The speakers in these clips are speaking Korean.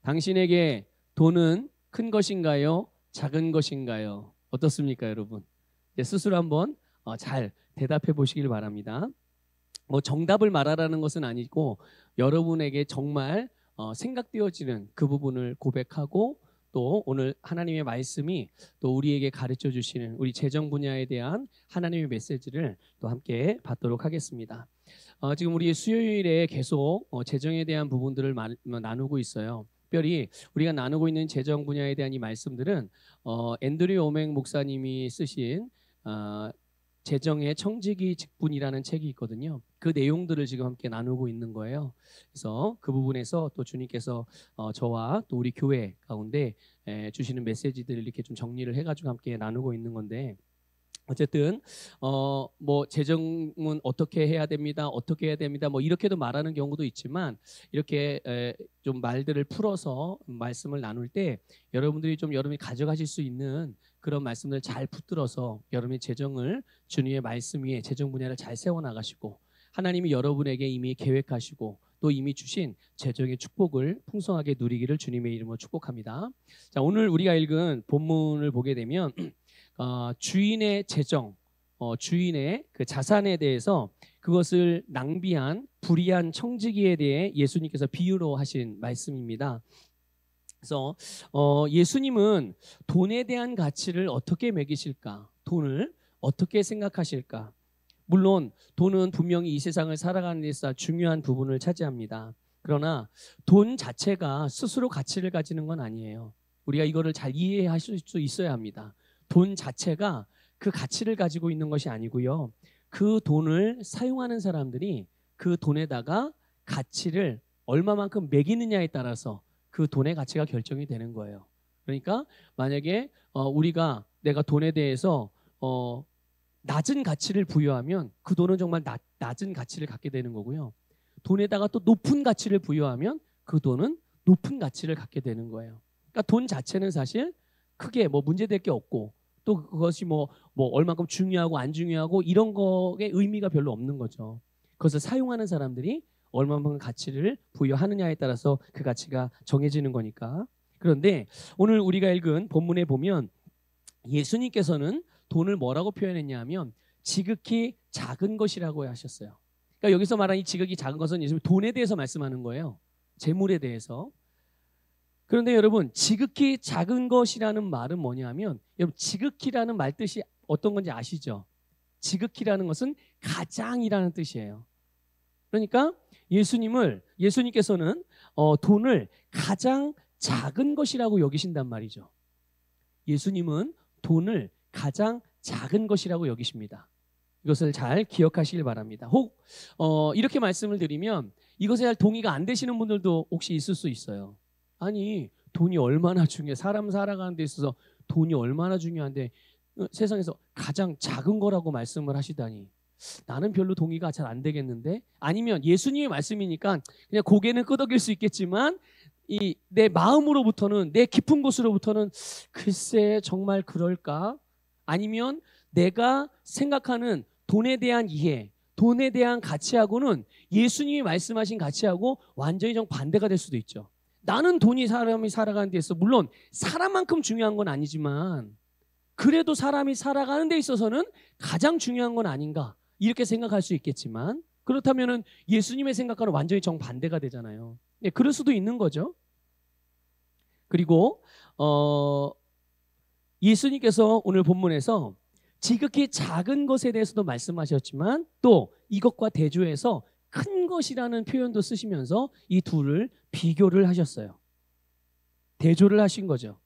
당신에게 돈은 큰 것인가요? 작은 것인가요? 어떻습니까, 여러분? 스스로 한번 잘 대답해 보시길 바랍니다. 뭐 정답을 말하라는 것은 아니고 여러분에게 정말 생각되어지는 그 부분을 고백하고 또 오늘 하나님의 말씀이 또 우리에게 가르쳐 주시는 우리 재정 분야에 대한 하나님의 메시지를 또 함께 받도록 하겠습니다. 지금 우리 수요일에 계속 재정에 대한 부분들을 나누고 있어요. 특별히 우리가 나누고 있는 재정 분야에 대한 이 말씀들은 앤드류 오맹 목사님이 쓰신 재정의 청지기 직분이라는 책이 있거든요. 그 내용들을 지금 함께 나누고 있는 거예요. 그래서 그 부분에서 또 주님께서 저와 또 우리 교회 가운데 주시는 메시지들을 이렇게 좀 정리를 해가지고 함께 나누고 있는 건데, 어쨌든 뭐 재정은 어떻게 해야 됩니다, 어떻게 해야 됩니다, 뭐 이렇게도 말하는 경우도 있지만 이렇게 좀 말들을 풀어서 말씀을 나눌 때 여러분들이 좀 여러분이 가져가실 수 있는 그런 말씀을 잘 붙들어서 여러분의 재정을 주님의 말씀 위에 재정 분야를 잘 세워나가시고 하나님이 여러분에게 이미 계획하시고 또 이미 주신 재정의 축복을 풍성하게 누리기를 주님의 이름으로 축복합니다. 자, 오늘 우리가 읽은 본문을 보게 되면 주인의 재정, 주인의 그 자산에 대해서 그것을 낭비한 불의한 청지기에 대해 예수님께서 비유로 하신 말씀입니다. 그래서 예수님은 돈에 대한 가치를 어떻게 매기실까? 돈을 어떻게 생각하실까? 물론 돈은 분명히 이 세상을 살아가는 데 있어 중요한 부분을 차지합니다. 그러나 돈 자체가 스스로 가치를 가지는 건 아니에요. 우리가 이거를 잘 이해하실 수 있어야 합니다. 돈 자체가 그 가치를 가지고 있는 것이 아니고요. 그 돈을 사용하는 사람들이 그 돈에다가 가치를 얼마만큼 매기느냐에 따라서 그 돈의 가치가 결정이 되는 거예요. 그러니까 만약에 내가 돈에 대해서 낮은 가치를 부여하면 그 돈은 정말 낮은 가치를 갖게 되는 거고요. 돈에다가 또 높은 가치를 부여하면 그 돈은 높은 가치를 갖게 되는 거예요. 그러니까 돈 자체는 사실 크게 뭐 문제될 게 없고 또 그것이 뭐 얼마큼 중요하고 안 중요하고 이런 거에 의미가 별로 없는 거죠. 그것을 사용하는 사람들이 얼마만큼 가치를 부여하느냐에 따라서 그 가치가 정해지는 거니까. 그런데 오늘 우리가 읽은 본문에 보면 예수님께서는 돈을 뭐라고 표현했냐 하면 지극히 작은 것이라고 하셨어요. 그러니까 여기서 말하는 이 지극히 작은 것은 예수님 돈에 대해서 말씀하는 거예요. 재물에 대해서. 그런데 여러분, 지극히 작은 것이라는 말은 뭐냐면, 여러분 지극히라는 말 뜻이 어떤 건지 아시죠? 지극히라는 것은 가장이라는 뜻이에요. 그러니까 예수님께서는 돈을 가장 작은 것이라고 여기신단 말이죠. 예수님은 돈을 가장 작은 것이라고 여기십니다. 이것을 잘 기억하시길 바랍니다. 혹 이렇게 말씀을 드리면 이것에 잘 동의가 안 되시는 분들도 혹시 있을 수 있어요. 아니, 돈이 얼마나 중요해. 사람 살아가는 데 있어서 돈이 얼마나 중요한데 세상에서 가장 작은 거라고 말씀을 하시다니 나는 별로 동의가 잘 안 되겠는데. 아니면 예수님의 말씀이니까 그냥 고개는 끄덕일 수 있겠지만 내 마음으로부터는, 내 깊은 곳으로부터는 글쎄 정말 그럴까? 아니면 내가 생각하는 돈에 대한 이해, 돈에 대한 가치하고는 예수님이 말씀하신 가치하고 완전히 정반대가 될 수도 있죠. 나는 돈이 사람이 살아가는 데 있어서 물론 사람만큼 중요한 건 아니지만 그래도 사람이 살아가는 데 있어서는 가장 중요한 건 아닌가 이렇게 생각할 수 있겠지만, 그렇다면 예수님의 생각과는 완전히 정반대가 되잖아요. 네, 그럴 수도 있는 거죠. 그리고 예수님께서 오늘 본문에서 지극히 작은 것에 대해서도 말씀하셨지만 또 이것과 대조해서 큰 것이라는 표현도 쓰시면서 이 둘을 비교를 하셨어요. 대조를 하신 거죠.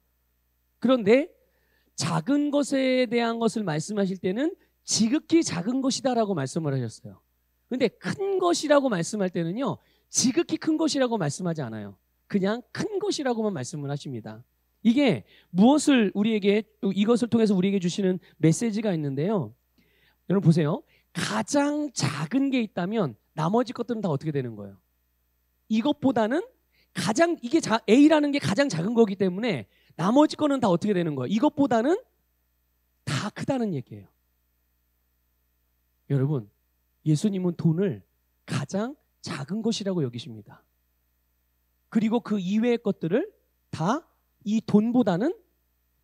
그런데 작은 것에 대한 것을 말씀하실 때는 지극히 작은 것이다라고 말씀을 하셨어요. 그런데 큰 것이라고 말씀할 때는요, 지극히 큰 것이라고 말씀하지 않아요. 그냥 큰 것이라고만 말씀을 하십니다. 이게 이것을 통해서 우리에게 주시는 메시지가 있는데요. 여러분 보세요. 가장 작은 게 있다면 나머지 것들은 다 어떻게 되는 거예요? 이것보다는 A라는 게 가장 작은 거기 때문에 나머지 거는 다 어떻게 되는 거예요? 이것보다는 다 크다는 얘기예요. 여러분, 예수님은 돈을 가장 작은 것이라고 여기십니다. 그리고 그 이외의 것들을 다 이 돈보다는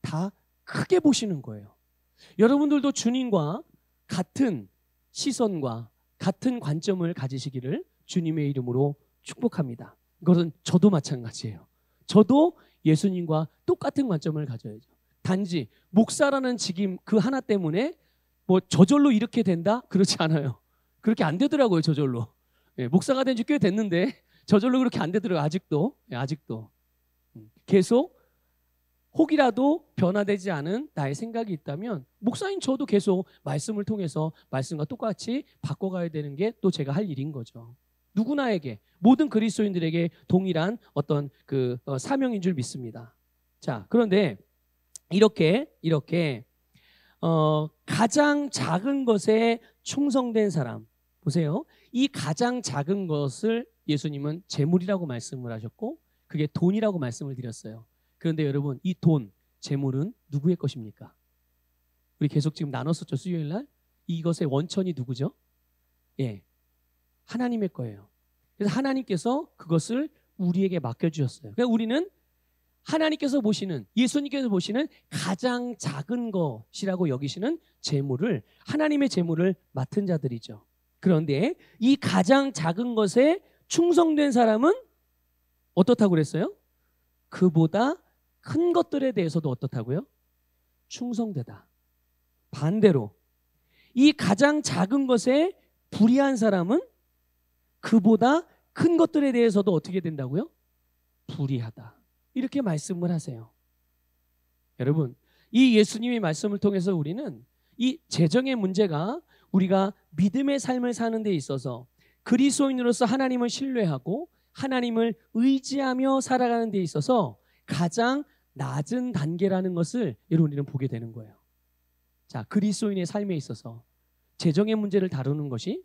다 크게 보시는 거예요. 여러분들도 주님과 같은 시선과 같은 관점을 가지시기를 주님의 이름으로 축복합니다. 그것은 저도 마찬가지예요. 저도 예수님과 똑같은 관점을 가져야죠. 단지 목사라는 직임 그 하나 때문에 뭐 저절로 이렇게 된다? 그렇지 않아요. 그렇게 안 되더라고요, 저절로. 예, 목사가 된 지 꽤 됐는데 저절로 그렇게 안 되더라고요, 아직도. 예, 아직도. 계속 혹이라도 변화되지 않은 나의 생각이 있다면 목사인 저도 계속 말씀을 통해서 말씀과 똑같이 바꿔가야 되는 게 또 제가 할 일인 거죠. 누구나에게, 모든 그리스도인들에게 동일한 어떤 그 사명인 줄 믿습니다. 자, 그런데 이렇게 가장 작은 것에 충성된 사람, 보세요. 이 가장 작은 것을 예수님은 재물이라고 말씀을 하셨고 그게 돈이라고 말씀을 드렸어요. 그런데 여러분, 이 돈, 재물은 누구의 것입니까? 우리 계속 지금 나눴었죠, 수요일 날. 이것의 원천이 누구죠? 예, 하나님의 거예요. 그래서 하나님께서 그것을 우리에게 맡겨주셨어요. 그러니까 우리는 하나님께서 보시는, 예수님께서 보시는 가장 작은 것이라고 여기시는 재물을, 하나님의 재물을 맡은 자들이죠. 그런데 이 가장 작은 것에 충성된 사람은 어떻다고 그랬어요? 그보다 큰 것들에 대해서도 어떻다고요? 충성되다. 반대로 이 가장 작은 것에 불의한 사람은 그보다 큰 것들에 대해서도 어떻게 된다고요? 불의하다. 이렇게 말씀을 하세요. 여러분, 이 예수님의 말씀을 통해서 우리는 이 재정의 문제가 우리가 믿음의 삶을 사는 데 있어서 그리스도인으로서 하나님을 신뢰하고 하나님을 의지하며 살아가는 데 있어서 가장 낮은 단계라는 것을 여러분 우리는 보게 되는 거예요. 자, 그리스도인의 삶에 있어서 재정의 문제를 다루는 것이,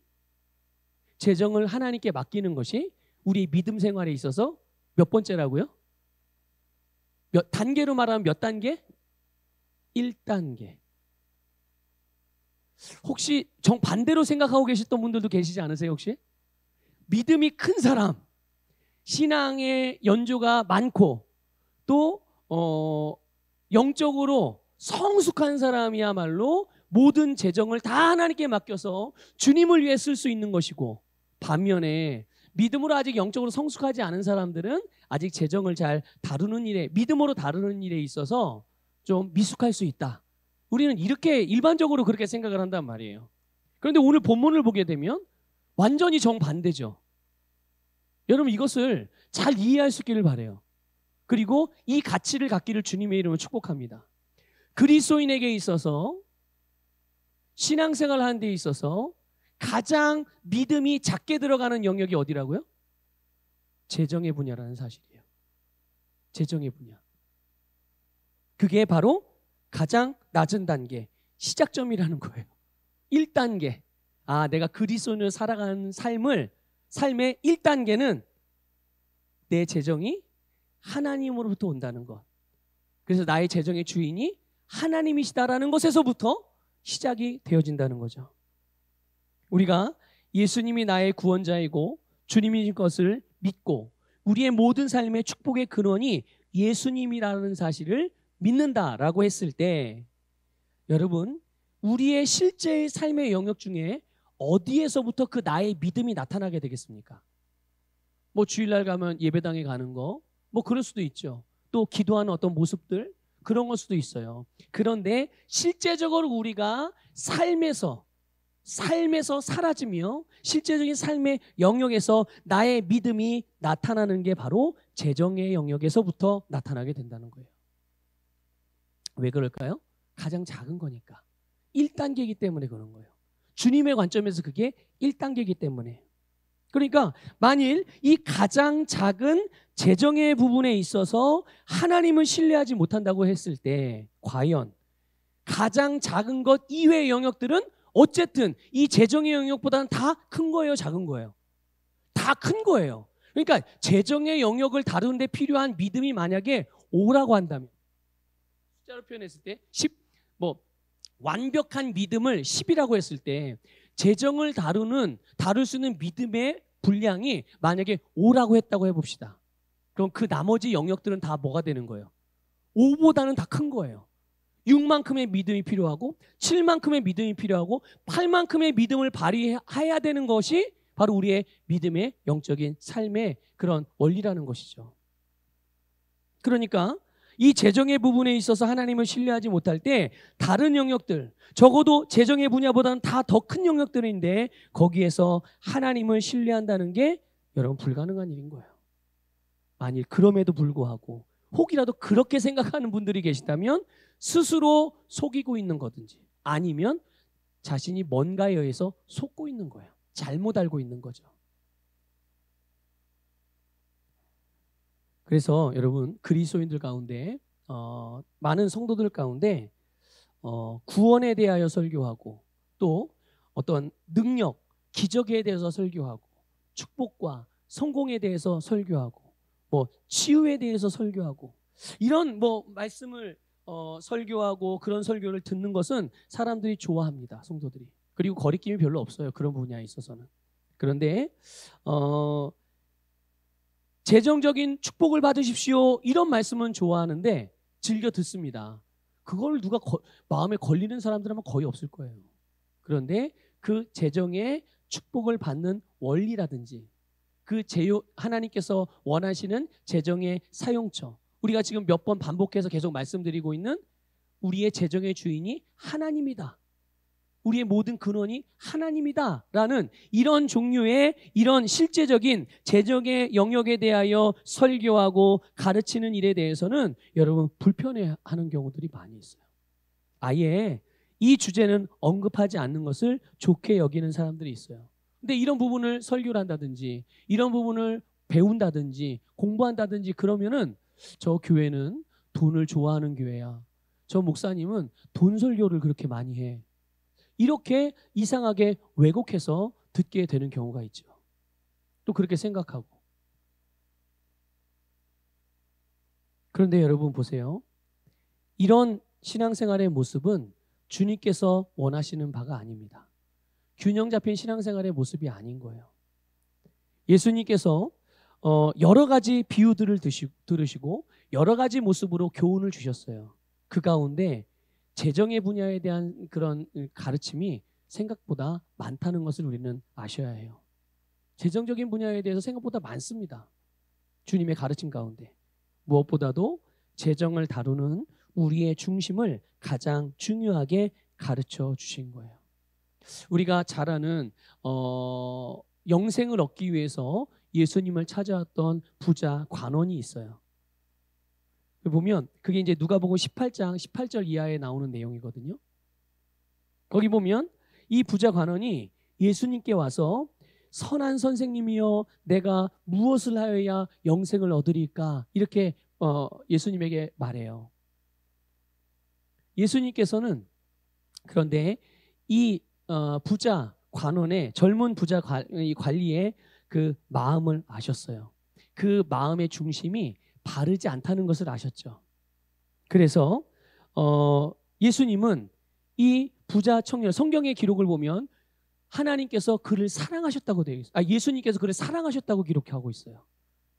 재정을 하나님께 맡기는 것이 우리 믿음 생활에 있어서 몇 번째라고요? 몇 단계로 말하면 몇 단계? 1단계. 혹시 정반대로 생각하고 계셨던 분들도 계시지 않으세요, 혹시? 믿음이 큰 사람, 신앙의 연조가 많고 또 영적으로 성숙한 사람이야말로 모든 재정을 다 하나님께 맡겨서 주님을 위해 쓸 수 있는 것이고, 반면에 믿음으로 아직 영적으로 성숙하지 않은 사람들은 아직 재정을 잘 다루는 일에, 믿음으로 다루는 일에 있어서 좀 미숙할 수 있다. 우리는 이렇게 일반적으로 그렇게 생각을 한단 말이에요. 그런데 오늘 본문을 보게 되면 완전히 정반대죠. 여러분, 이것을 잘 이해할 수 있기를 바라요. 그리고 이 가치를 갖기를 주님의 이름으로 축복합니다. 그리스도인에게 있어서, 신앙생활을 하는 데 있어서 가장 믿음이 작게 들어가는 영역이 어디라고요? 재정의 분야라는 사실이에요. 재정의 분야. 그게 바로 가장 낮은 단계, 시작점이라는 거예요. 1단계. 아, 내가 그리스도인으로 살아가는 삶의 1단계는 내 재정이 하나님으로부터 온다는 것. 그래서 나의 재정의 주인이 하나님이시다라는 것에서부터 시작이 되어진다는 거죠. 우리가 예수님이 나의 구원자이고 주님인 것을 믿고 우리의 모든 삶의 축복의 근원이 예수님이라는 사실을 믿는다라고 했을 때, 여러분, 우리의 실제의 삶의 영역 중에 어디에서부터 그 나의 믿음이 나타나게 되겠습니까? 뭐 주일날 가면 예배당에 가는 거, 뭐 그럴 수도 있죠. 또 기도하는 어떤 모습들, 그런 걸 수도 있어요. 그런데 실제적으로 우리가 삶에서 사라지며 실제적인 삶의 영역에서 나의 믿음이 나타나는 게 바로 재정의 영역에서부터 나타나게 된다는 거예요. 왜 그럴까요? 가장 작은 거니까. 1단계이기 때문에 그런 거예요. 주님의 관점에서 그게 1단계이기 때문에. 그러니까 만일 이 가장 작은 재정의 부분에 있어서 하나님을 신뢰하지 못한다고 했을 때, 과연 가장 작은 것 이외의 영역들은 어쨌든 이 재정의 영역보다는 다 큰 거예요, 작은 거예요? 다 큰 거예요. 그러니까 재정의 영역을 다루는 데 필요한 믿음이 만약에 5라고 한다면, 숫자로 표현했을 때 10, 완벽한 믿음을 10이라고 했을 때 재정을 다룰 수 있는 믿음의 분량이 만약에 5라고 했다고 해봅시다. 그럼 그 나머지 영역들은 다 뭐가 되는 거예요? 5보다는 다 큰 거예요. 6만큼의 믿음이 필요하고 7만큼의 믿음이 필요하고 8만큼의 믿음을 발휘해야 되는 것이 바로 우리의 믿음의 영적인 삶의 그런 원리라는 것이죠. 그러니까 이 재정의 부분에 있어서 하나님을 신뢰하지 못할 때 다른 영역들, 적어도 재정의 분야보다는 다 더 큰 영역들인데 거기에서 하나님을 신뢰한다는 게 여러분 불가능한 일인 거예요. 만일 그럼에도 불구하고 혹이라도 그렇게 생각하는 분들이 계시다면 스스로 속이고 있는 거든지 아니면 자신이 뭔가에 의해서 속고 있는 거예요. 잘못 알고 있는 거죠. 그래서 여러분 그리스도인들 가운데 많은 성도들 가운데 구원에 대하여 설교하고 또 어떤 능력, 기적에 대해서 설교하고 축복과 성공에 대해서 설교하고 뭐 치유에 대해서 설교하고 이런 뭐 말씀을 설교하고 그런 설교를 듣는 것은 사람들이 좋아합니다. 성도들이. 그리고 거리낌이 별로 없어요. 그런 분야에 있어서는. 그런데 재정적인 축복을 받으십시오. 이런 말씀은 좋아하는데 즐겨 듣습니다. 그걸 누가 마음에 걸리는 사람들은 거의 없을 거예요. 그런데 그 재정의 축복을 받는 원리라든지 그 하나님께서 원하시는 재정의 사용처, 우리가 지금 몇 번 반복해서 계속 말씀드리고 있는 우리의 재정의 주인이 하나님이다. 우리의 모든 근원이 하나님이다 라는 이런 종류의 이런 실제적인 재정의 영역에 대하여 설교하고 가르치는 일에 대해서는 여러분 불편해하는 경우들이 많이 있어요. 아예 이 주제는 언급하지 않는 것을 좋게 여기는 사람들이 있어요. 근데 이런 부분을 설교를 한다든지 이런 부분을 배운다든지 공부한다든지 그러면은 저 교회는 돈을 좋아하는 교회야. 저 목사님은 돈 설교를 그렇게 많이 해. 이렇게 이상하게 왜곡해서 듣게 되는 경우가 있죠. 또 그렇게 생각하고. 그런데 여러분 보세요. 이런 신앙생활의 모습은 주님께서 원하시는 바가 아닙니다. 균형 잡힌 신앙생활의 모습이 아닌 거예요. 예수님께서 여러 가지 비유들을 들으시고 여러 가지 모습으로 교훈을 주셨어요. 그 가운데 재정의 분야에 대한 그런 가르침이 생각보다 많다는 것을 우리는 아셔야 해요. 재정적인 분야에 대해서 생각보다 많습니다. 주님의 가르침 가운데. 무엇보다도 재정을 다루는 우리의 중심을 가장 중요하게 가르쳐 주신 거예요. 우리가 잘 아는 영생을 얻기 위해서 예수님을 찾아왔던 부자 관원이 있어요. 보면 그게 이제 누가복음 18장 18절 이하에 나오는 내용이거든요. 거기 보면 이 부자 관원이 예수님께 와서 선한 선생님이여 내가 무엇을 하여야 영생을 얻으리까 이렇게 예수님에게 말해요. 예수님께서는 그런데 이 부자 관원의 젊은 부자 관리의 그 마음을 아셨어요. 그 마음의 중심이 바르지 않다는 것을 아셨죠. 그래서 예수님은 이 부자 청년 성경의 기록을 보면 하나님께서 그를 사랑하셨다고 되어 있어요. 예수님께서 그를 사랑하셨다고 기록하고 있어요.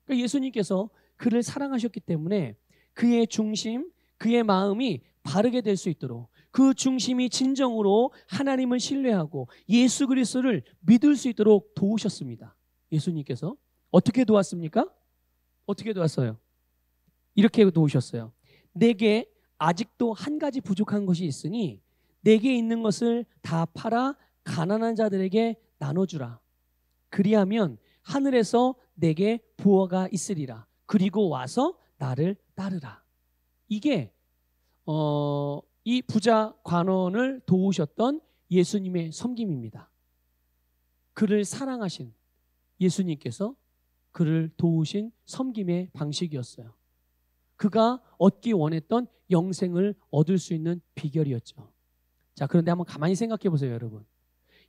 그러니까 예수님께서 그를 사랑하셨기 때문에 그의 중심, 그의 마음이 바르게 될 수 있도록 그 중심이 진정으로 하나님을 신뢰하고 예수 그리스도를 믿을 수 있도록 도우셨습니다. 예수님께서 어떻게 도왔습니까? 어떻게 도왔어요? 이렇게 도우셨어요. 내게 아직도 한 가지 부족한 것이 있으니 내게 있는 것을 다 팔아 가난한 자들에게 나눠주라. 그리하면 하늘에서 내게 부어가 있으리라. 그리고 와서 나를 따르라. 이게 이 부자 관원을 도우셨던 예수님의 섬김입니다. 그를 사랑하신 예수님께서 그를 도우신 섬김의 방식이었어요. 그가 얻기 원했던 영생을 얻을 수 있는 비결이었죠. 자, 그런데 한번 가만히 생각해 보세요, 여러분.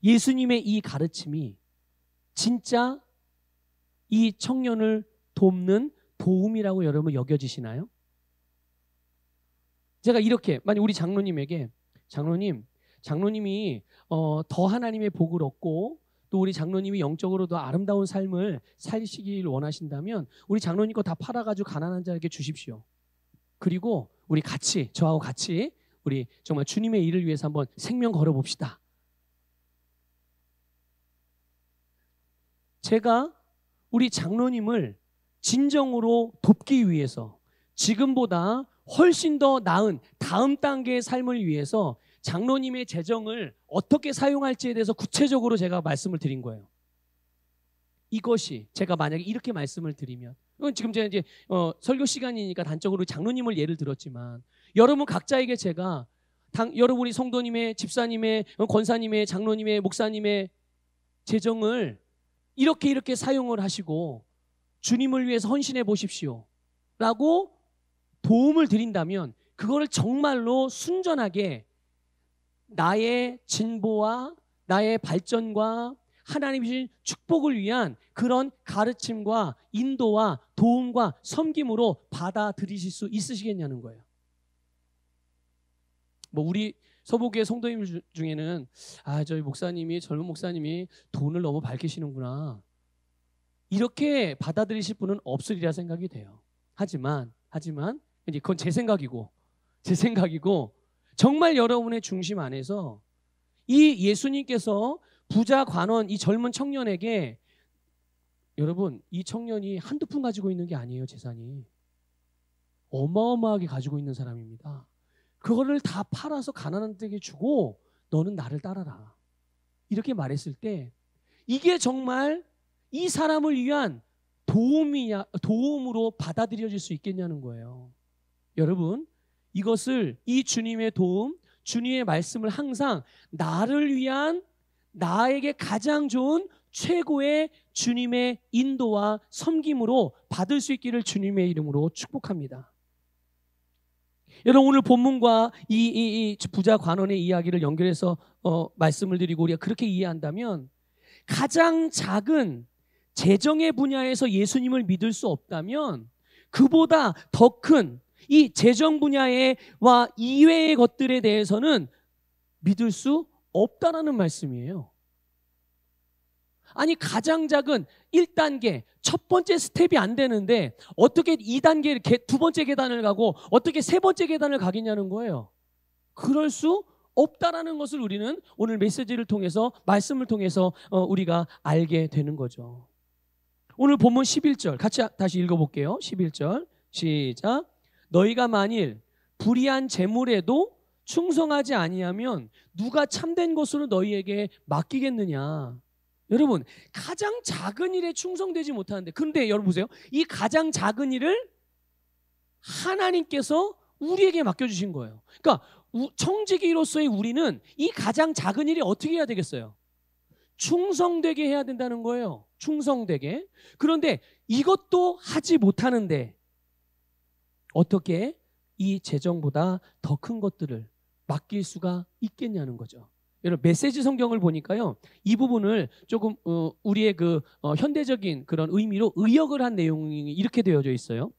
예수님의 이 가르침이 진짜 이 청년을 돕는 도움이라고 여러분 여겨지시나요? 제가 이렇게 만약 우리 장로님에게 장로님이 더 하나님의 복을 얻고 또 우리 장로님이 영적으로도 아름다운 삶을 살시길 원하신다면 우리 장로님 거 다 팔아가지고 가난한 자에게 주십시오. 그리고 우리 같이, 저하고 같이 우리 정말 주님의 일을 위해서 한번 생명 걸어봅시다. 제가 우리 장로님을 진정으로 돕기 위해서 지금보다 훨씬 더 나은 다음 단계의 삶을 위해서 장로님의 재정을 어떻게 사용할지에 대해서 구체적으로 제가 말씀을 드린 거예요. 이것이 제가 만약에 이렇게 말씀을 드리면, 지금 제가 이제 설교 시간이니까 단적으로 장로님을 예를 들었지만, 여러분 각자에게 제가 여러분 우리 성도님의, 집사님의, 권사님의, 장로님의, 목사님의 재정을 이렇게 사용을 하시고 주님을 위해서 헌신해 보십시오 라고 도움을 드린다면, 그거를 정말로 순전하게 나의 진보와 나의 발전과 하나님이 주신 축복을 위한 그런 가르침과 인도와 도움과 섬김으로 받아들이실 수 있으시겠냐는 거예요. 뭐 우리 서부교회 성도님 중에는 저희 목사님이, 젊은 목사님이 돈을 너무 밝히시는구나, 이렇게 받아들이실 분은 없으리라 생각이 돼요. 하지만 이제 그건 제 생각이고 정말 여러분의 중심 안에서 이 예수님께서 부자 관원 이 젊은 청년에게, 여러분 이 청년이 한두 푼 가지고 있는 게 아니에요. 재산이 어마어마하게 가지고 있는 사람입니다. 그거를 다 팔아서 가난한 데게 주고 너는 나를 따라라 이렇게 말했을 때, 이게 정말 이 사람을 위한 도움으로 받아들여질 수 있겠냐는 거예요. 여러분, 이것을, 이 주님의 도움, 주님의 말씀을 항상 나를 위한, 나에게 가장 좋은 최고의 주님의 인도와 섬김으로 받을 수 있기를 주님의 이름으로 축복합니다. 여러분, 오늘 본문과 이 부자 관원의 이야기를 연결해서 말씀을 드리고 우리가 그렇게 이해한다면, 가장 작은 재정의 분야에서 예수님을 믿을 수 없다면 그보다 더 큰 이 재정 분야와 이외의 것들에 대해서는 믿을 수 없다라는 말씀이에요. 아니, 가장 작은 1단계, 첫 번째 스텝이 안 되는데 어떻게 2단계, 두 번째 계단을 가고 어떻게 세 번째 계단을 가겠냐는 거예요. 그럴 수 없다라는 것을 우리는 오늘 메시지를 통해서, 말씀을 통해서 우리가 알게 되는 거죠. 오늘 본문 11절 같이 다시 읽어볼게요. 11절 시작. 너희가 만일 불의한 재물에도 충성하지 아니하면 누가 참된 것으로 너희에게 맡기겠느냐. 여러분, 가장 작은 일에 충성되지 못하는데, 그런데 여러분 보세요. 이 가장 작은 일을 하나님께서 우리에게 맡겨주신 거예요. 그러니까 청지기로서의 우리는 이 가장 작은 일이 어떻게 해야 되겠어요? 충성되게 해야 된다는 거예요. 충성되게. 그런데 이것도 하지 못하는데 어떻게 이 재정보다 더 큰 것들을 맡길 수가 있겠냐는 거죠. 여러분, 메시지 성경을 보니까요, 이 부분을 조금 우리의 현대적인 그런 의미로 의역을 한 내용이 이렇게 되어져 있어요.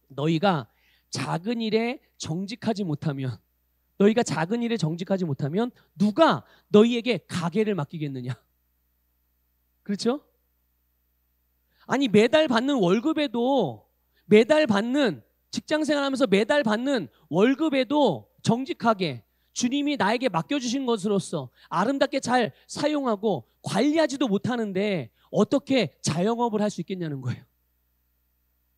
너희가 작은 일에 정직하지 못하면 누가 너희에게 가게를 맡기겠느냐. 그렇죠? 아니, 매달 받는 월급에도, 직장 생활하면서 매달 받는 월급에도 정직하게 주님이 나에게 맡겨주신 것으로서 아름답게 잘 사용하고 관리하지도 못하는데 어떻게 자영업을 할 수 있겠냐는 거예요.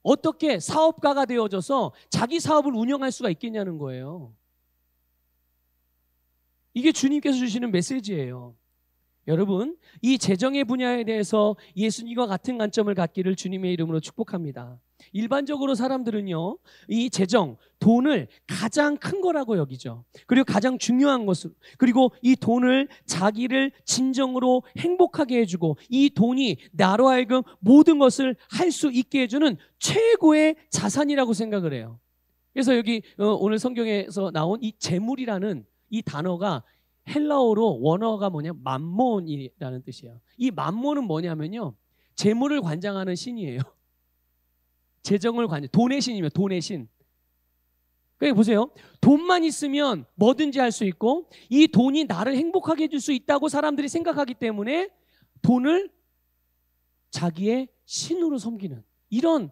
어떻게 사업가가 되어져서 자기 사업을 운영할 수가 있겠냐는 거예요. 이게 주님께서 주시는 메시지예요. 여러분, 이 재정의 분야에 대해서 예수님과 같은 관점을 갖기를 주님의 이름으로 축복합니다. 일반적으로 사람들은요, 이 재정, 돈을 가장 큰 거라고 여기죠. 그리고 가장 중요한 것으로, 그리고 이 돈을 자기를 진정으로 행복하게 해주고 이 돈이 나로 하여금 모든 것을 할 수 있게 해주는 최고의 자산이라고 생각을 해요. 그래서 여기 오늘 성경에서 나온 이 재물이라는 이 단어가 헬라어로 원어가 맘몬이라는 뜻이에요. 이 맘몬은 뭐냐면요, 재물을 관장하는 신이에요. 재정을 돈의 신이며, 돈의 신. 그러니까 보세요. 돈만 있으면 뭐든지 할 수 있고 이 돈이 나를 행복하게 해줄 수 있다고 사람들이 생각하기 때문에 돈을 자기의 신으로 섬기는 이런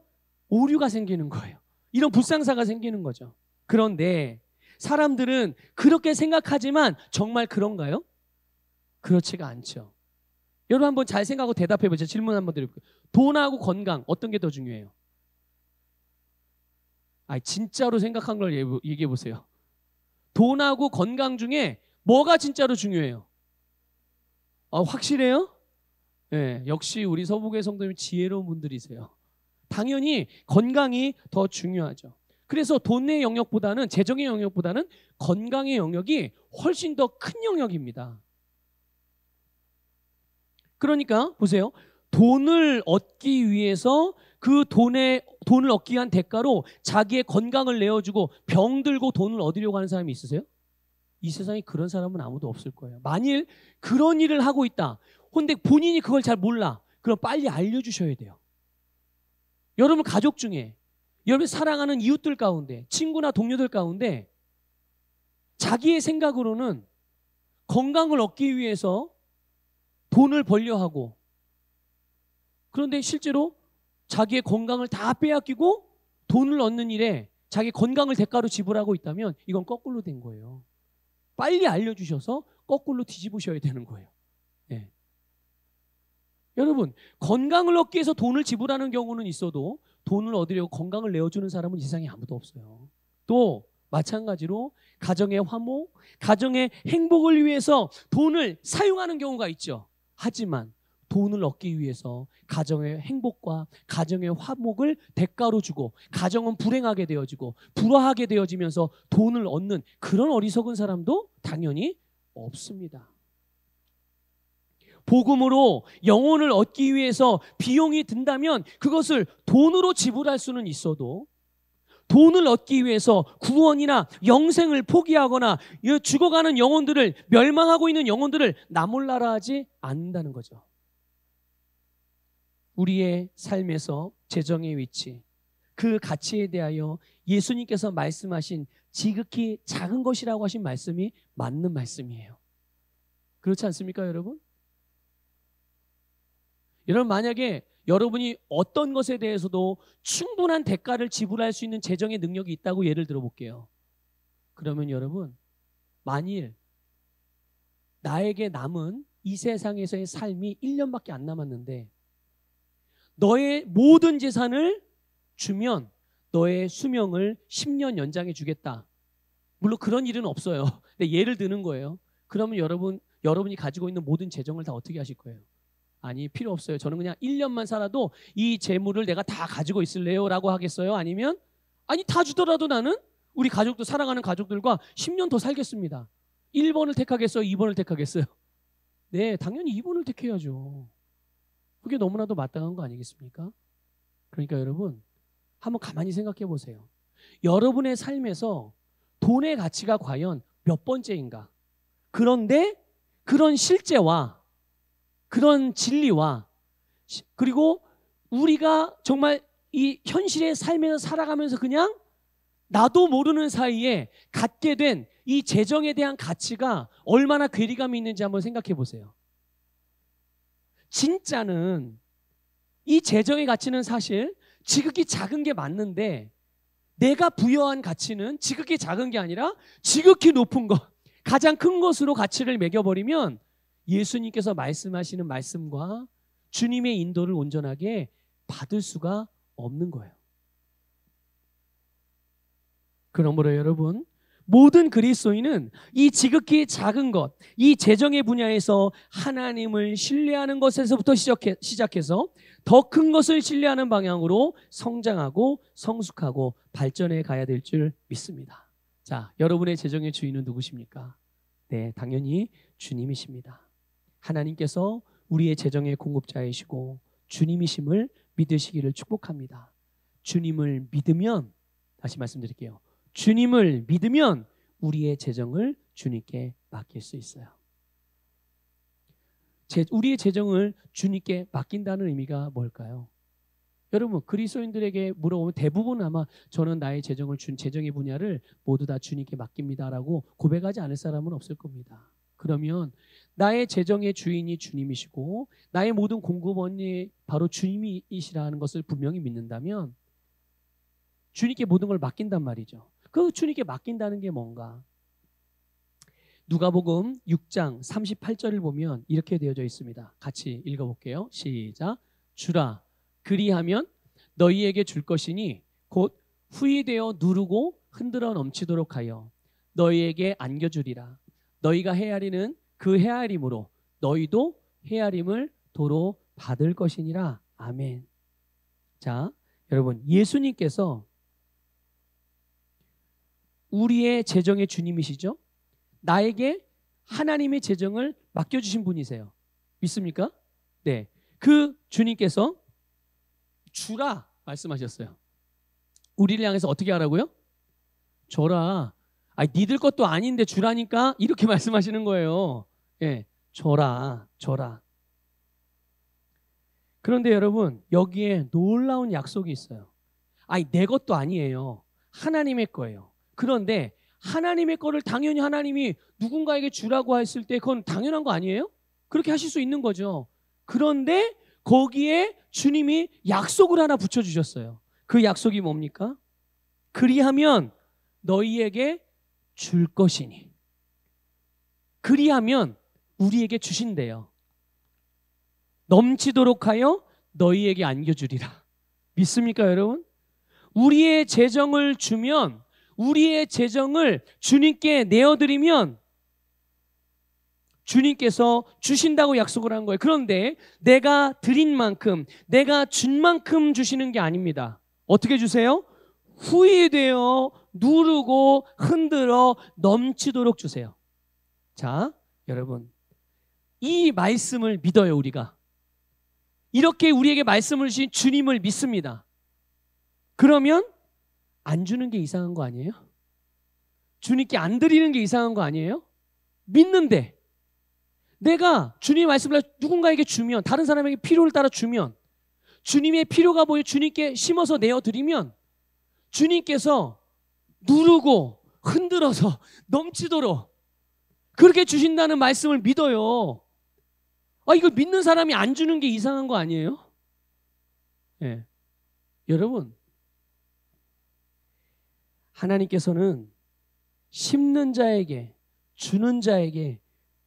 오류가 생기는 거예요. 이런 불상사가 생기는 거죠. 그런데 사람들은 그렇게 생각하지만 정말 그런가요? 그렇지가 않죠. 여러분 한번 잘 생각하고 대답해 보세요. 질문 한번 드려볼게요. 돈하고 건강 어떤 게 더 중요해요? 진짜로 생각한 걸 얘기해 보세요. 돈하고 건강 중에 뭐가 진짜로 중요해요? 확실해요? 네, 역시 우리 서부교회 성도님 지혜로운 분들이세요. 당연히 건강이 더 중요하죠. 그래서 돈의 영역보다는 재정의 영역보다는 건강의 영역이 훨씬 더 큰 영역입니다. 그러니까 보세요. 돈을 얻기 위해서 그 돈을 얻기 위한 대가로 자기의 건강을 내어주고 병들고 돈을 얻으려고 하는 사람이 있으세요? 이 세상에 그런 사람은 아무도 없을 거예요. 만일 그런 일을 하고 있다. 근데 본인이 그걸 잘 몰라. 그럼 빨리 알려주셔야 돼요. 여러분 가족 중에 여러분 사랑하는 이웃들 가운데 친구나 동료들 가운데 자기의 생각으로는 건강을 얻기 위해서 돈을 벌려 하고 그런데 실제로 자기의 건강을 다 빼앗기고 돈을 얻는 일에 자기 건강을 대가로 지불하고 있다면 이건 거꾸로 된 거예요. 빨리 알려주셔서 거꾸로 뒤집으셔야 되는 거예요. 네. 여러분 건강을 얻기 위해서 돈을 지불하는 경우는 있어도 돈을 얻으려고 건강을 내어주는 사람은 이 세상에 아무도 없어요. 또 마찬가지로 가정의 화목, 가정의 행복을 위해서 돈을 사용하는 경우가 있죠. 하지만 돈을 얻기 위해서 가정의 행복과 가정의 화목을 대가로 주고 가정은 불행하게 되어지고 불화하게 되어지면서 돈을 얻는 그런 어리석은 사람도 당연히 없습니다. 복음으로 영혼을 얻기 위해서 비용이 든다면 그것을 돈으로 지불할 수는 있어도 돈을 얻기 위해서 구원이나 영생을 포기하거나 죽어가는 영혼들을 멸망하고 있는 영혼들을 나몰라라 하지 않는다는 거죠. 우리의 삶에서 재정의 위치, 그 가치에 대하여 예수님께서 말씀하신 지극히 작은 것이라고 하신 말씀이 맞는 말씀이에요. 그렇지 않습니까, 여러분? 여러분 만약에 여러분이 어떤 것에 대해서도 충분한 대가를 지불할 수 있는 재정의 능력이 있다고 예를 들어볼게요. 그러면 여러분 만일 나에게 남은 이 세상에서의 삶이 1년밖에 안 남았는데 너의 모든 재산을 주면 너의 수명을 10년 연장해 주겠다. 물론 그런 일은 없어요. 근데 예를 드는 거예요. 그러면 여러분이 가지고 있는 모든 재정을 다 어떻게 하실 거예요? 아니 필요 없어요. 저는 그냥 1년만 살아도 이 재물을 내가 다 가지고 있을래요? 라고 하겠어요? 아니면 아니 다 주더라도 나는 우리 가족도 사랑하는 가족들과 10년 더 살겠습니다. 1번을 택하겠어요? 2번을 택하겠어요? 네, 당연히 2번을 택해야죠. 그게 너무나도 마땅한 거 아니겠습니까? 그러니까 여러분 한번 가만히 생각해 보세요. 여러분의 삶에서 돈의 가치가 과연 몇 번째인가? 그런데 그런 실제와 그런 진리와 그리고 우리가 정말 이 현실의 삶에서 살아가면서 그냥 나도 모르는 사이에 갖게 된 이 재정에 대한 가치가 얼마나 괴리감이 있는지 한번 생각해 보세요. 진짜는 이 재정의 가치는 사실 지극히 작은 게 맞는데 내가 부여한 가치는 지극히 작은 게 아니라 지극히 높은 것, 가장 큰 것으로 가치를 매겨버리면 예수님께서 말씀하시는 말씀과 주님의 인도를 온전하게 받을 수가 없는 거예요. 그러므로 여러분 모든 그리스도인은 이 지극히 작은 것, 이 재정의 분야에서 하나님을 신뢰하는 것에서부터 시작해서 더 큰 것을 신뢰하는 방향으로 성장하고 성숙하고 발전해 가야 될 줄 믿습니다. 자, 여러분의 재정의 주인은 누구십니까? 네, 당연히 주님이십니다. 하나님께서 우리의 재정의 공급자이시고 주님이심을 믿으시기를 축복합니다. 주님을 믿으면, 다시 말씀드릴게요. 주님을 믿으면 우리의 재정을 주님께 맡길 수 있어요. 우리의 재정을 주님께 맡긴다는 의미가 뭘까요? 여러분 그리스도인들에게 물어보면 대부분 아마 저는 나의 재정의 분야를 모두 다 주님께 맡깁니다라고 고백하지 않을 사람은 없을 겁니다. 그러면 나의 재정의 주인이 주님이시고 나의 모든 공급원이 바로 주님이시라는 것을 분명히 믿는다면 주님께 모든 걸 맡긴단 말이죠. 그 주님께 맡긴다는 게 뭔가? 누가복음 6장 38절을 보면 이렇게 되어져 있습니다. 같이 읽어볼게요. 시작. 주라 그리하면 너희에게 줄 것이니 곧 후히되어 누르고 흔들어 넘치도록 하여 너희에게 안겨주리라. 너희가 헤아리는 그 헤아림으로 너희도 헤아림을 도로 받을 것이니라. 아멘. 자, 여러분, 예수님께서 우리의 재정의 주님이시죠? 나에게 하나님의 재정을 맡겨주신 분이세요. 믿습니까? 네. 그 주님께서 주라 말씀하셨어요. 우리를 향해서 어떻게 하라고요? 줘라. 아니, 니들 것도 아닌데 주라니까 이렇게 말씀하시는 거예요. 예, 줘라. 그런데 여러분, 여기에 놀라운 약속이 있어요. 아니, 내 것도 아니에요. 하나님의 거예요. 그런데 하나님의 거를 당연히 하나님이 누군가에게 주라고 했을 때 그건 당연한 거 아니에요? 그렇게 하실 수 있는 거죠. 그런데 거기에 주님이 약속을 하나 붙여주셨어요. 그 약속이 뭡니까? 그리하면 너희에게 줄 것이니. 그리하면 우리에게 주신대요. 넘치도록 하여 너희에게 안겨주리라. 믿습니까, 여러분? 우리의 재정을 주면, 우리의 재정을 주님께 내어드리면 주님께서 주신다고 약속을 한 거예요. 그런데 내가 드린 만큼, 내가 준 만큼 주시는 게 아닙니다. 어떻게 주세요? 후히되어 누르고 흔들어 넘치도록 주세요. 자, 여러분, 이 말씀을 믿어요. 우리가 이렇게 우리에게 말씀을 주신 주님을 믿습니다. 그러면 안 주는 게 이상한 거 아니에요? 주님께 안 드리는 게 이상한 거 아니에요? 믿는데 내가 주님의 말씀을 누군가에게 주면, 다른 사람에게 필요를 따라 주면, 주님의 필요가 보여 주님께 심어서 내어드리면 주님께서 누르고 흔들어서 넘치도록 그렇게 주신다는 말씀을 믿어요. 이거 믿는 사람이 안 주는 게 이상한 거 아니에요? 예. 여러분, 하나님께서는 심는 자에게, 주는 자에게,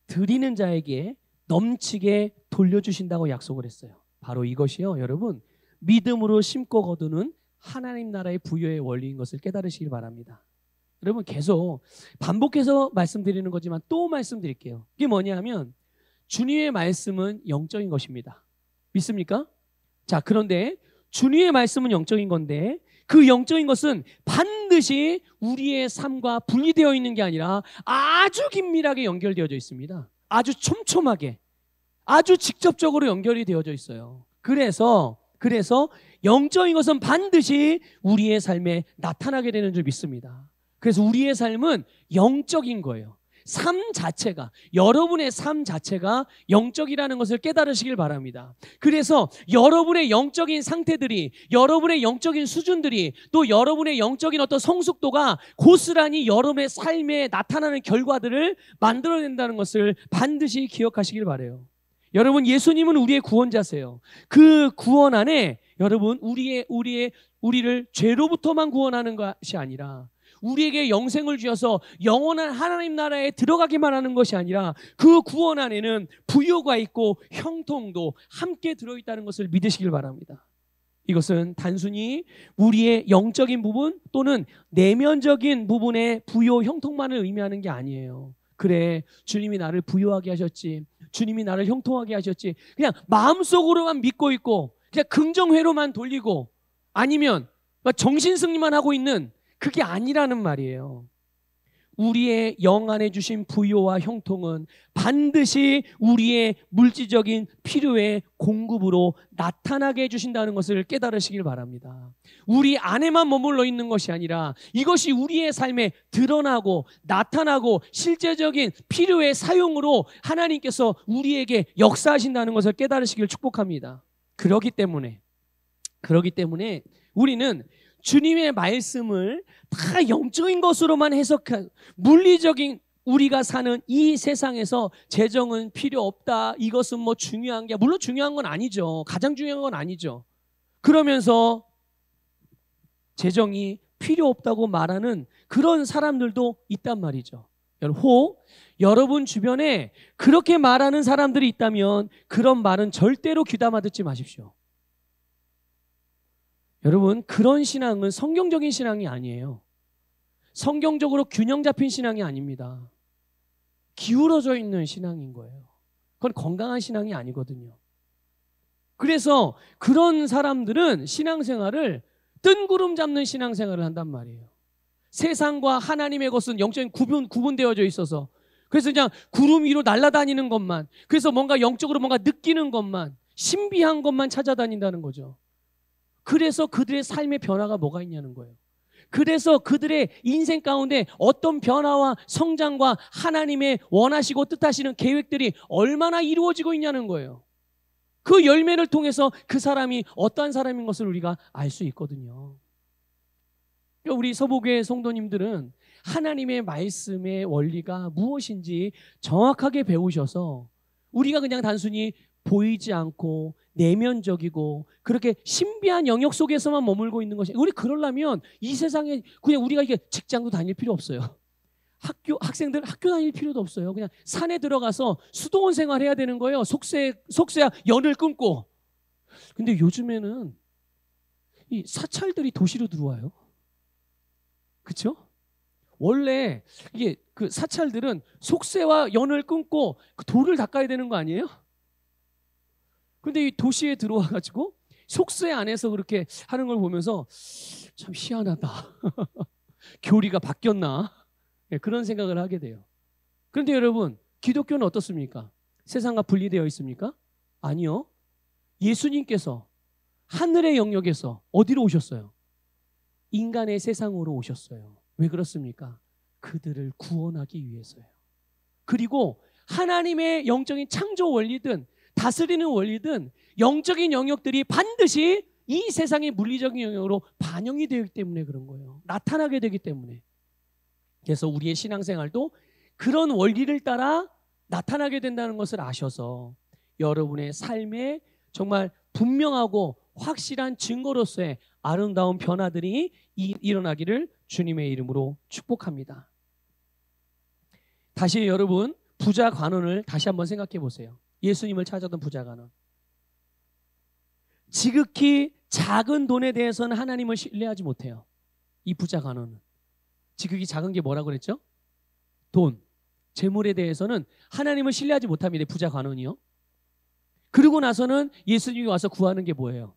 드리는 자에게 넘치게 돌려주신다고 약속을 했어요. 바로 이것이요, 여러분, 믿음으로 심고 거두는 하나님 나라의 부여의 원리인 것을 깨달으시길 바랍니다. 여러분, 계속 반복해서 말씀드리는 거지만 또 말씀드릴게요. 이게 뭐냐면 주님의 말씀은 영적인 것입니다. 믿습니까? 자, 그런데 주님의 말씀은 영적인 건데 그 영적인 것은 반드시 우리의 삶과 분리되어 있는 게 아니라 아주 긴밀하게 연결되어져 있습니다. 아주 촘촘하게, 아주 직접적으로 연결이 되어져 있어요. 그래서 영적인 것은 반드시 우리의 삶에 나타나게 되는 줄 믿습니다. 그래서 우리의 삶은 영적인 거예요. 삶 자체가, 여러분의 삶 자체가 영적이라는 것을 깨달으시길 바랍니다. 그래서 여러분의 영적인 상태들이, 여러분의 영적인 수준들이, 또 여러분의 영적인 어떤 성숙도가 고스란히 여러분의 삶에 나타나는 결과들을 만들어낸다는 것을 반드시 기억하시길 바라요. 여러분, 예수님은 우리의 구원자세요. 그 구원 안에 여러분, 우리를 죄로부터만 구원하는 것이 아니라 우리에게 영생을 주셔서 영원한 하나님 나라에 들어가기만 하는 것이 아니라 그 구원 안에는 부요가 있고 형통도 함께 들어있다는 것을 믿으시길 바랍니다. 이것은 단순히 우리의 영적인 부분 또는 내면적인 부분의 부요 형통만을 의미하는 게 아니에요. 그래, 주님이 나를 부요하게 하셨지, 주님이 나를 형통하게 하셨지, 그냥 마음속으로만 믿고 있고 그냥 긍정회로만 돌리고 아니면 정신승리만 하고 있는, 그게 아니라는 말이에요. 우리의 영 안에 주신 부요와 형통은 반드시 우리의 물질적인 필요의 공급으로 나타나게 해주신다는 것을 깨달으시길 바랍니다. 우리 안에만 머물러 있는 것이 아니라 이것이 우리의 삶에 드러나고 나타나고 실제적인 필요의 사용으로 하나님께서 우리에게 역사하신다는 것을 깨달으시길 축복합니다. 그렇기 때문에 우리는 주님의 말씀을 다 영적인 것으로만 해석한, 물리적인 우리가 사는 이 세상에서 재정은 필요 없다. 이것은 뭐 중요한 게, 물론 중요한 건 아니죠. 가장 중요한 건 아니죠. 그러면서 재정이 필요 없다고 말하는 그런 사람들도 있단 말이죠. 여러분 주변에 그렇게 말하는 사람들이 있다면 그런 말은 절대로 귀담아 듣지 마십시오. 여러분, 그런 신앙은 성경적인 신앙이 아니에요. 성경적으로 균형 잡힌 신앙이 아닙니다. 기울어져 있는 신앙인 거예요. 그건 건강한 신앙이 아니거든요. 그래서 그런 사람들은 신앙생활을 뜬구름 잡는 신앙생활을 한단 말이에요. 세상과 하나님의 것은 영적인 구분되어져 있어서, 그래서 그냥 구름 위로 날아다니는 것만, 그래서 뭔가 영적으로 뭔가 느끼는 것만, 신비한 것만 찾아다닌다는 거죠. 그래서 그들의 삶의 변화가 뭐가 있냐는 거예요. 그래서 그들의 인생 가운데 어떤 변화와 성장과 하나님의 원하시고 뜻하시는 계획들이 얼마나 이루어지고 있냐는 거예요. 그 열매를 통해서 그 사람이 어떠한 사람인 것을 우리가 알 수 있거든요. 우리 서부교회 성도님들은 하나님의 말씀의 원리가 무엇인지 정확하게 배우셔서 우리가 그냥 단순히 보이지 않고 내면적이고 그렇게 신비한 영역 속에서만 머물고 있는 것이, 우리 그러려면 이 세상에 그냥 우리가 이게 직장도 다닐 필요 없어요. 학생들 학교 다닐 필요도 없어요. 그냥 산에 들어가서 수도원 생활해야 되는 거예요. 속세야 연을 끊고. 근데 요즘에는 이 사찰들이 도시로 들어와요. 그렇죠? 원래 이게 그 사찰들은 속세와 연을 끊고 그 돌을 닦아야 되는 거 아니에요? 근데 이 도시에 들어와 가지고 속세 안에서 그렇게 하는 걸 보면서 참 희한하다. 교리가 바뀌었나? 네, 그런 생각을 하게 돼요. 그런데 여러분, 기독교는 어떻습니까? 세상과 분리되어 있습니까? 아니요. 예수님께서 하늘의 영역에서 어디로 오셨어요? 인간의 세상으로 오셨어요. 왜 그렇습니까? 그들을 구원하기 위해서요. 그리고 하나님의 영적인 창조 원리든 다스리는 원리든 영적인 영역들이 반드시 이 세상의 물리적인 영역으로 반영이 되기 때문에 그런 거예요. 나타나게 되기 때문에. 그래서 우리의 신앙생활도 그런 원리를 따라 나타나게 된다는 것을 아셔서 여러분의 삶에 정말 분명하고 확실한 증거로서의 아름다운 변화들이 일어나기를 주님의 이름으로 축복합니다. 다시 여러분, 부자 관원을 다시 한번 생각해 보세요. 예수님을 찾아던 부자 관원. 지극히 작은 돈에 대해서는 하나님을 신뢰하지 못해요. 이 부자 관원은. 지극히 작은 게 뭐라고 그랬죠? 돈, 재물에 대해서는 하나님을 신뢰하지 못합니다. 부자 관원이요. 그러고 나서는 예수님이 와서 구하는 게 뭐예요?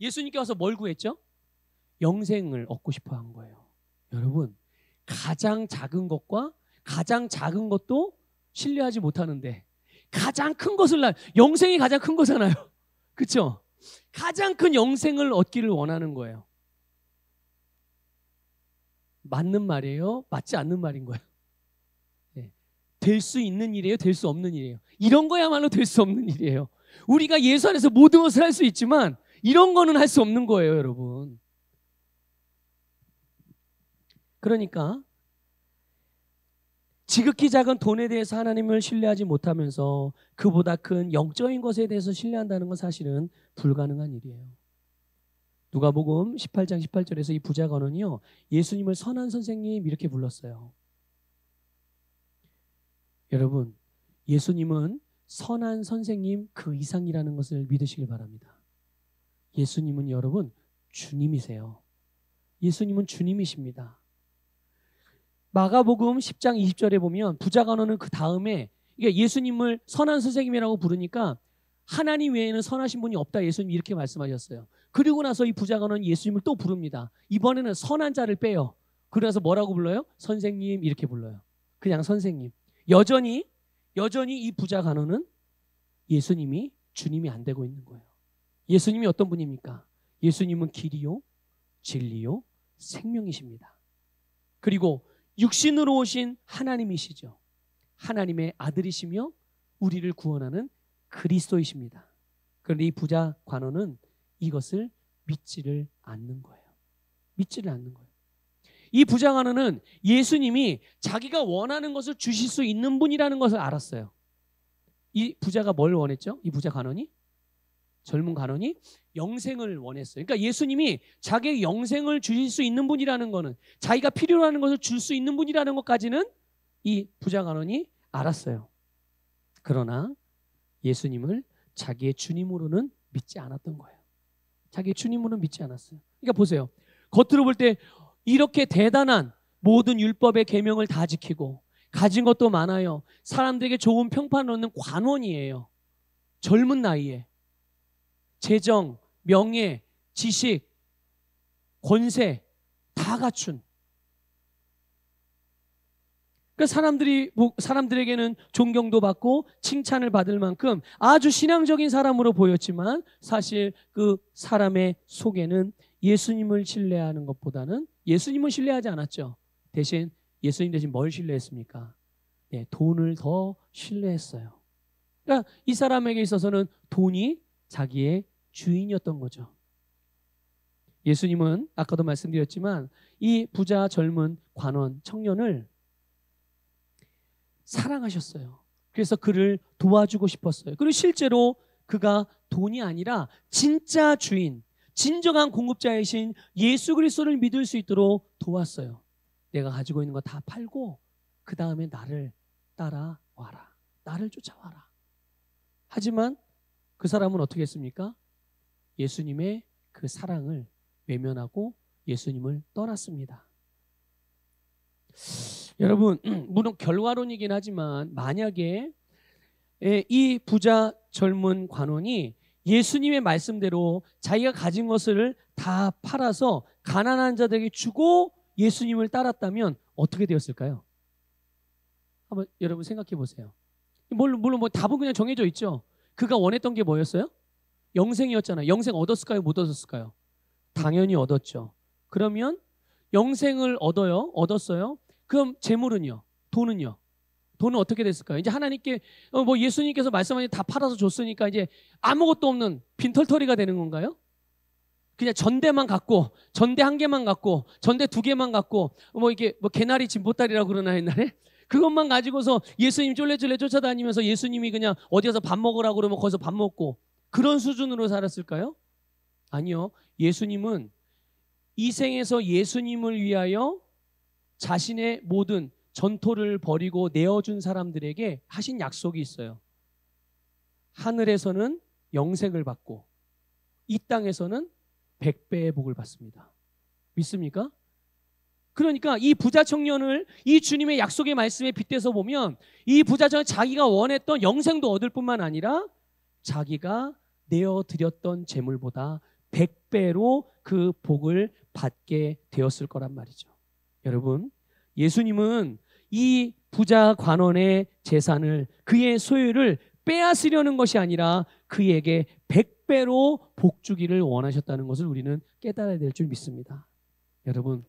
예수님께 와서 뭘 구했죠? 영생을 얻고 싶어 한 거예요. 여러분, 가장 작은 것과 가장 작은 것도 신뢰하지 못하는데 가장 큰 것을 영생이 가장 큰 거잖아요. 그렇죠? 가장 큰 영생을 얻기를 원하는 거예요. 맞는 말이에요? 맞지 않는 말인 거예요? 네. 될 수 있는 일이에요? 될 수 없는 일이에요? 이런 거야말로 될 수 없는 일이에요. 우리가 예수 안에서 모든 것을 할 수 있지만 이런 거는 할 수 없는 거예요, 여러분. 그러니까 지극히 작은 돈에 대해서 하나님을 신뢰하지 못하면서 그보다 큰 영적인 것에 대해서 신뢰한다는 건 사실은 불가능한 일이에요. 누가복음 18장 18절에서 이 부자 관원이요, 예수님을 선한 선생님 이렇게 불렀어요. 여러분, 예수님은 선한 선생님 그 이상이라는 것을 믿으시길 바랍니다. 예수님은 여러분 주님이세요. 예수님은 주님이십니다. 마가복음 10장 20절에 보면 부자 관원은 그 다음에 이게 예수님을 선한 선생님이라고 부르니까 하나님 외에는 선하신 분이 없다, 예수님 이렇게 말씀하셨어요. 그리고 나서 이 부자 관원은 예수님을 또 부릅니다. 이번에는 선한 자를 빼요. 그래서 뭐라고 불러요? 선생님 이렇게 불러요. 그냥 선생님. 여전히 이 부자 관원은 예수님이 주님이 안 되고 있는 거예요. 예수님이 어떤 분입니까? 예수님은 길이요, 진리요, 생명이십니다. 그리고 육신으로 오신 하나님이시죠. 하나님의 아들이시며 우리를 구원하는 그리스도이십니다. 그런데 이 부자 관원은 이것을 믿지를 않는 거예요. 믿지를 않는 거예요. 이 부자 간원은 예수님이 자기가 원하는 것을 주실 수 있는 분이라는 것을 알았어요. 이 부자가 뭘 원했죠? 이 부자 간원이? 젊은 간원이 영생을 원했어요. 그러니까 예수님이 자기의 영생을 주실 수 있는 분이라는 것은, 자기가 필요로 하는 것을 줄 수 있는 분이라는 것까지는 이 부자 간원이 알았어요. 그러나 예수님을 자기의 주님으로는 믿지 않았던 거예요. 자기의 주님으로는 믿지 않았어요. 그러니까 보세요. 겉으로 볼 때 이렇게 대단한 모든 율법의 계명을 다 지키고 가진 것도 많아요. 사람들에게 좋은 평판을 얻는 관원이에요. 젊은 나이에 재정, 명예, 지식, 권세 다 갖춘. 그러니까 사람들에게는 존경도 받고 칭찬을 받을 만큼 아주 신앙적인 사람으로 보였지만, 사실 그 사람의 속에는 예수님을 신뢰하는 것보다는, 예수님은 신뢰하지 않았죠. 대신 예수님 대신 뭘 신뢰했습니까? 네, 돈을 더 신뢰했어요. 그러니까 이 사람에게 있어서는 돈이 자기의 주인이었던 거죠. 예수님은 아까도 말씀드렸지만 이 부자 젊은 관원 청년을 사랑하셨어요. 그래서 그를 도와주고 싶었어요. 그리고 실제로 그가 돈이 아니라 진짜 주인, 진정한 공급자이신 예수 그리스도를 믿을 수 있도록 도왔어요. 내가 가지고 있는 거 다 팔고 그 다음에 나를 따라와라. 나를 쫓아와라. 하지만 그 사람은 어떻게 했습니까? 예수님의 그 사랑을 외면하고 예수님을 떠났습니다. 여러분, 물론 결과론이긴 하지만 만약에 이 부자 젊은 관원이 예수님의 말씀대로 자기가 가진 것을 다 팔아서 가난한 자들에게 주고 예수님을 따랐다면 어떻게 되었을까요? 한번 여러분 생각해 보세요. 물론 뭐 답은 그냥 정해져 있죠. 그가 원했던 게 뭐였어요? 영생이었잖아요. 영생 얻었을까요? 못 얻었을까요? 당연히 얻었죠. 그러면 영생을 얻었어요. 그럼 재물은요? 돈은요? 돈은 어떻게 됐을까요? 이제 하나님께 뭐 예수님께서 말씀하신 다 팔아서 줬으니까 이제 아무것도 없는 빈털터리가 되는 건가요? 그냥 전대만 갖고, 전대 한 개만 갖고, 전대 두 개만 갖고, 뭐 이게 뭐 개나리 진보다리라고 그러나 옛날에? 그것만 가지고서 예수님 쫄래쫄래 쫓아다니면서 예수님이 그냥 어디 가서 밥 먹으라고 그러면 거기서 밥 먹고 그런 수준으로 살았을까요? 아니요. 예수님은 이 생에서 예수님을 위하여 자신의 모든 전토를 벌이고 내어준 사람들에게 하신 약속이 있어요. 하늘에서는 영생을 받고 이 땅에서는 100배의 복을 받습니다. 믿습니까? 그러니까 이 부자 청년을 이 주님의 약속의 말씀에 빗대서 보면 이 부자 청년 자기가 원했던 영생도 얻을 뿐만 아니라 자기가 내어드렸던 재물보다 100배로 그 복을 받게 되었을 거란 말이죠. 여러분, 예수님은 이 부자 관원의 재산을, 그의 소유를 빼앗으려는 것이 아니라 그에게 100배로 복 주기를 원하셨다는 것을 우리는 깨달아야 될 줄 믿습니다. 여러분,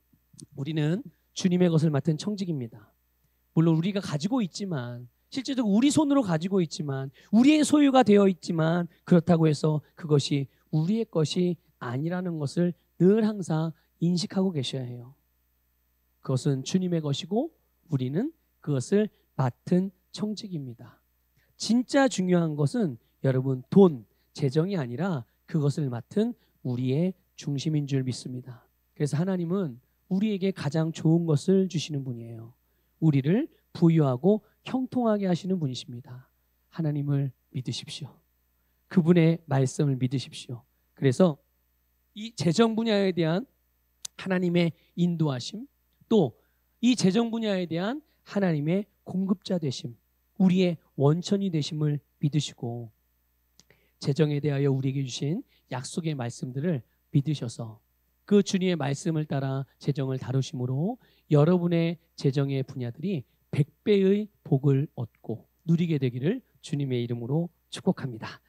우리는 주님의 것을 맡은 청직입니다. 물론 우리가 가지고 있지만, 실제적으로 우리 손으로 가지고 있지만, 우리의 소유가 되어 있지만, 그렇다고 해서 그것이 우리의 것이 아니라는 것을 늘 항상 인식하고 계셔야 해요. 그것은 주님의 것이고 우리는 그것을 맡은 청직입니다. 진짜 중요한 것은 여러분 돈, 재정이 아니라 그것을 맡은 우리의 중심인 줄 믿습니다. 그래서 하나님은 우리에게 가장 좋은 것을 주시는 분이에요. 우리를 부유하고 형통하게 하시는 분이십니다. 하나님을 믿으십시오. 그분의 말씀을 믿으십시오. 그래서 이 재정 분야에 대한 하나님의 인도하심, 또 이 재정 분야에 대한 하나님의 공급자 되심, 우리의 원천이 되심을 믿으시고 재정에 대하여 우리에게 주신 약속의 말씀들을 믿으셔서 그 주님의 말씀을 따라 재정을 다루심으로 여러분의 재정의 분야들이 100배의 복을 얻고 누리게 되기를 주님의 이름으로 축복합니다.